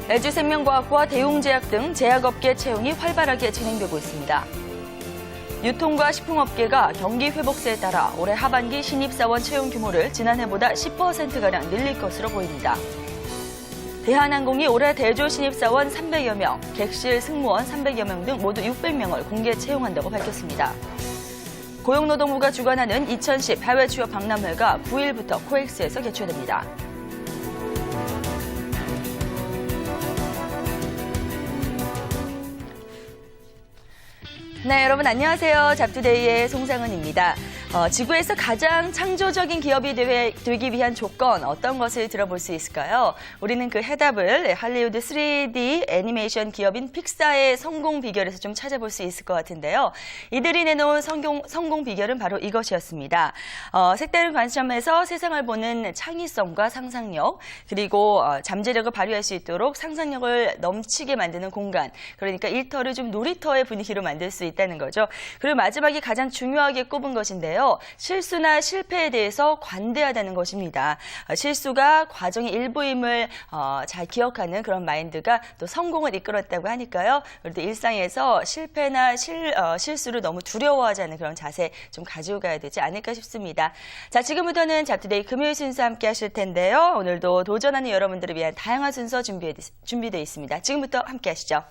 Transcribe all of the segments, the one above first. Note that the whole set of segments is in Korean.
LG생명과학과 대웅제약 등 제약업계 채용이 활발하게 진행되고 있습니다. 유통과 식품업계가 경기 회복세에 따라 올해 하반기 신입사원 채용 규모를 지난해보다 10%가량 늘릴 것으로 보입니다. 대한항공이 올해 대조 신입사원 300여 명, 객실 승무원 300여 명 등 모두 600명을 공개 채용한다고 밝혔습니다. 고용노동부가 주관하는 2010 해외 취업 박람회가 9일부터 코엑스에서 개최됩니다. 네, 여러분 안녕하세요. 잡투데이의 송상은입니다. 지구에서 가장 창조적인 기업이 되기 위한 조건 어떤 것을 들어볼 수 있을까요? 우리는 그 해답을 할리우드 3D 애니메이션 기업인 픽사의 성공 비결에서 좀 찾아볼 수 있을 것 같은데요. 이들이 내놓은 성공 비결은 바로 이것이었습니다. 색다른 관점에서 세상을 보는 창의성과 상상력, 그리고 잠재력을 발휘할 수 있도록 상상력을 넘치게 만드는 공간, 그러니까 일터를 좀 놀이터의 분위기로 만들 수 있다는 거죠. 그리고 마지막에 가장 중요하게 꼽은 것인데요. 실수나 실패에 대해서 관대하다는 것입니다. 실수가 과정의 일부임을 잘 기억하는 그런 마인드가 또 성공을 이끌었다고 하니까요. 우리도 일상에서 실패나 실수를 너무 두려워하지 않는 그런 자세 좀 가지고 가야 되지 않을까 싶습니다. 자, 지금부터는 잡투데이 금요일 순서 함께 하실 텐데요. 오늘도 도전하는 여러분들을 위한 다양한 순서 준비되어 있습니다. 지금부터 함께 하시죠.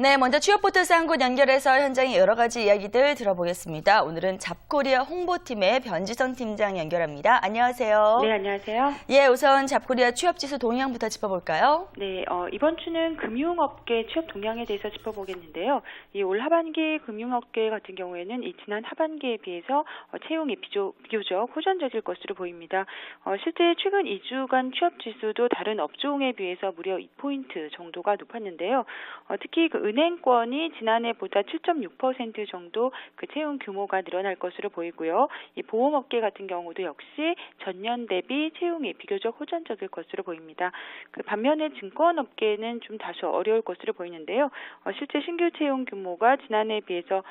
네, 먼저 취업포털사 한 곳 연결해서 현장의 여러 가지 이야기들 들어보겠습니다. 오늘은 잡코리아 홍보팀의 변지선 팀장 연결합니다. 안녕하세요. 네, 안녕하세요. 예, 우선 잡코리아 취업지수 동향부터 짚어볼까요? 네, 이번 주는 금융업계 취업 동향에 대해서 짚어보겠는데요. 이 올 하반기 금융업계 같은 경우에는 이 지난 하반기에 비해서 채용이 비교적 호전적일 것으로 보입니다. 실제 최근 2주간 취업지수도 다른 업종에 비해서 무려 2포인트 정도가 높았는데요. 특히 그 은행권이 지난해보다 7.6% 정도 그 채용 규모가 늘어날 것으로 보이고요. 이 보험업계 같은 경우도 역시 전년 대비 채용이 비교적 호전적일 것으로 보입니다. 그 반면에 증권업계는 좀 다소 어려울 것으로 보이는데요. 실제 신규 채용 규모가 지난해에 비해서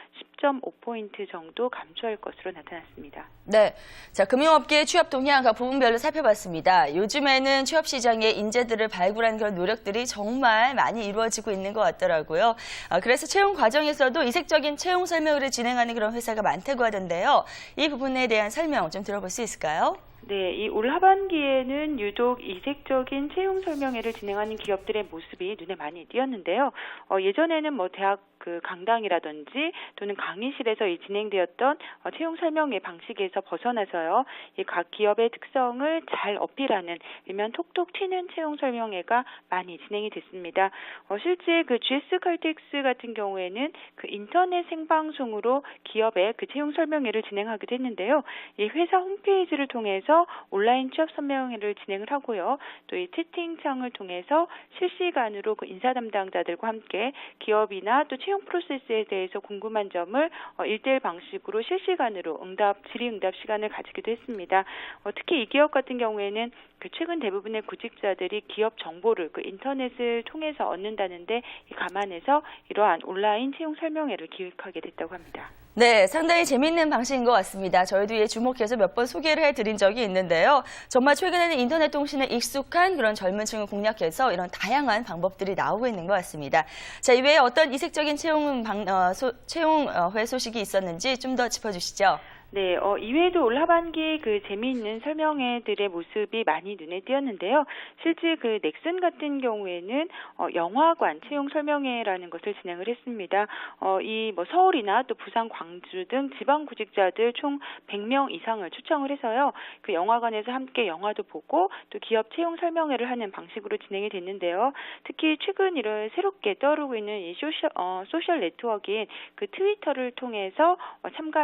10.5포인트 정도 감소할 것으로 나타났습니다. 네, 자 금융업계의 취업 동향 각 부분별로 살펴봤습니다. 요즘에는 취업 시장에 인재들을 발굴하는 그런 노력들이 정말 많이 이루어지고 있는 것 같더라고요. 그래서 채용 과정에서도 이색적인 채용 설명회를 진행하는 그런 회사가 많다고 하던데요. 이 부분에 대한 설명 좀 들어볼 수 있을까요? 네, 이 올 하반기에는 유독 이색적인 채용 설명회를 진행하는 기업들의 모습이 눈에 많이 띄었는데요. 예전에는 뭐 대학 그 강당이라든지 또는 강의실에서 진행되었던 채용 설명회 방식에서 벗어나서요. 이 각 기업의 특성을 잘 어필하는 일면 톡톡 튀는 채용 설명회가 많이 진행이 됐습니다. 실제 그 GS 칼텍스 같은 경우에는 그 인터넷 생방송으로 기업의 그 채용 설명회를 진행하기도 했는데요. 이 회사 홈페이지를 통해서 온라인 취업 설명회를 진행을 하고요. 또 이 채팅창을 통해서 실시간으로 그 인사 담당자들과 함께 기업이나 또 채용 프로세스에 대해서 궁금한 점을 1대1 방식으로 실시간으로 질의응답 시간을 가지기도 했습니다. 특히 이 기업 같은 경우에는 그 최근 대부분의 구직자들이 기업 정보를 그 인터넷을 통해서 얻는다는데 감안해서 이러한 온라인 채용 설명회를 기획하게 됐다고 합니다. 네, 상당히 재미있는 방식인 것 같습니다. 저희도 이에 주목해서 몇 번 소개를 해드린 적이 있는데요. 정말 최근에는 인터넷 통신에 익숙한 그런 젊은 층을 공략해서 이런 다양한 방법들이 나오고 있는 것 같습니다. 자, 이외에 어떤 이색적인 채용회 소식이 있었는지 좀 더 짚어주시죠. 네, 이외에도 올 하반기 그 재미있는 설명회들의 모습이 많이 눈에 띄었는데요. 실제 그 넥슨 같은 경우에는 영화관 채용 설명회라는 것을 진행을 했습니다. 이 뭐 서울이나 또 부산, 광주 등 지방 구직자들 총 100명 이상을 초청을 해서요. 그 영화관에서 함께 영화도 보고 또 기업 채용 설명회를 하는 방식으로 진행이 됐는데요. 특히 최근 이런 새롭게 떠오르고 있는 이 소셜 네트워크인 그 트위터를 통해서 참가